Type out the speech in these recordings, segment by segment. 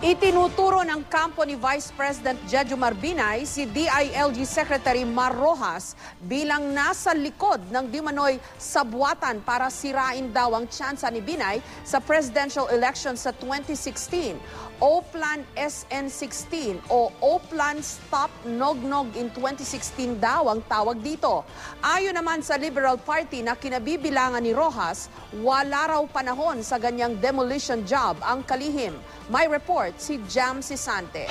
Itinuturo ng kampo ni Vice President Jejomar Binay si DILG Secretary Mar Rojas bilang nasa likod ng dimanoy sabwatan para sirain daw ang tsansa ni Binay sa presidential election sa 2016. O-Plan SN16 o O-Plan Stop Nognog in 2016 daw ang tawag dito. Ayon naman sa Liberal Party na kinabibilangan ni Rojas, wala raw panahon sa ganyang demolition job ang kalihim. May report si Jam Sisante.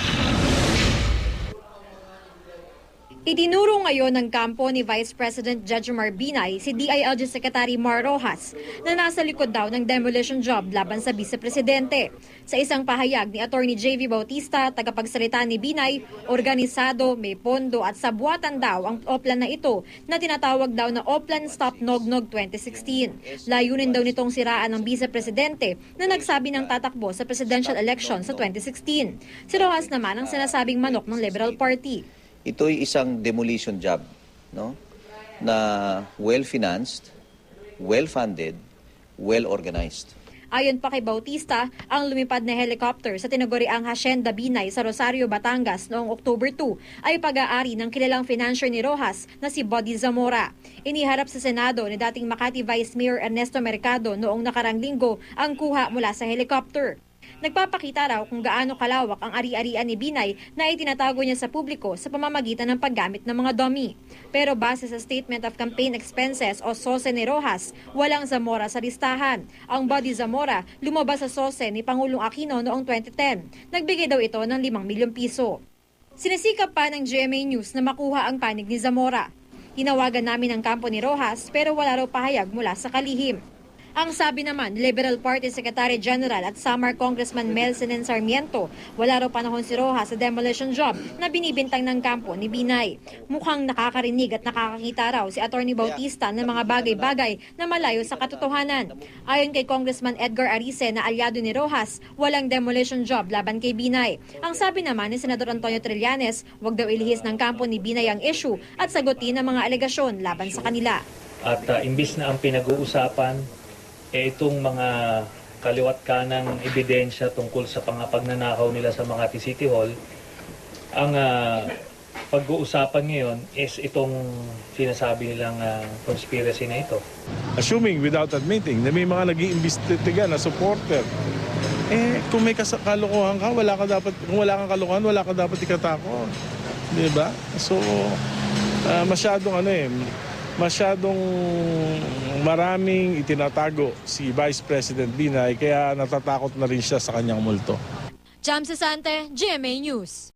Itinuro ngayon ng kampo ni Vice President Jejomar Binay si DILG Secretary Mar Rojas na nasa likod daw ng demolition job laban sa Vice-Presidente. Sa isang pahayag ni Attorney J.V. Bautista, tagapagsalita ni Binay, organisado, may pondo at sabwatan daw ang O-Plan na ito na tinatawag daw na O-Plan Stop Nognog 2016. Layunin daw nitong siraan ng Vice-Presidente na nagsabi ng tatakbo sa presidential election sa 2016. Si Rojas naman ang sinasabing manok ng Liberal Party. Ito'y isang demolition job, no? Na well-financed, well-funded, well-organized. Ayon pa kay Bautista, ang lumipad na helicopter sa tinaguriang Hacienda Binay sa Rosario, Batangas noong October 2 ay pag-aari ng kilalang financier ni Rojas na si Buddy Zamora. Iniharap sa Senado ni dating Makati Vice Mayor Ernesto Mercado noong nakarang linggo ang kuha mula sa helicopter. Nagpapakita raw kung gaano kalawak ang ari-arian ni Binay na itinatago niya sa publiko sa pamamagitan ng paggamit ng mga dummy. Pero base sa Statement of Campaign Expenses o SOSE ni Rojas, walang Zamora sa listahan. Ang Buddy Zamora lumabas sa SOSE ni Pangulong Aquino noong 2010. Nagbigay daw ito ng 5 milyong piso. Sinisikap pa ng GMA News na makuha ang panig ni Zamora. Tinawagan namin ang kampo ni Rojas pero wala raw pahayag mula sa kalihim. Ang sabi naman, Liberal Party Secretary General at Samar Congressman Mel Senen Sarmiento, wala raw panahon si Rojas sa demolition job na binibintang ng kampo ni Binay. Mukhang nakakarinig at nakakakita raw si Attorney Bautista ng mga bagay-bagay na malayo sa katotohanan. Ayon kay Congressman Edgar Arice na alyado ni Rojas, walang demolition job laban kay Binay. Ang sabi naman ni Senador Antonio Trillanes, wag daw ilihis ng kampo ni Binay ang issue at sagutin ang mga alegasyon laban sa kanila. At imbis na ang pinag-uusapan itong mga kaliwat kanang ebidensya tungkol sa pagnanakaw nila sa Makati City Hall, ang pag-uusapan ngayon is itong sinasabi nilang conspiracy na ito. Assuming without admitting na may mga nag-iimbestiga na supporter, kung may kalokohan ka, kung wala kang kalokohan, wala ka dapat ikatakot. Diba? So, masyadong maraming itinatago si Vice President Binay kaya natatakot na rin siya sa kanyang multo. Jam Sisante, GMA News.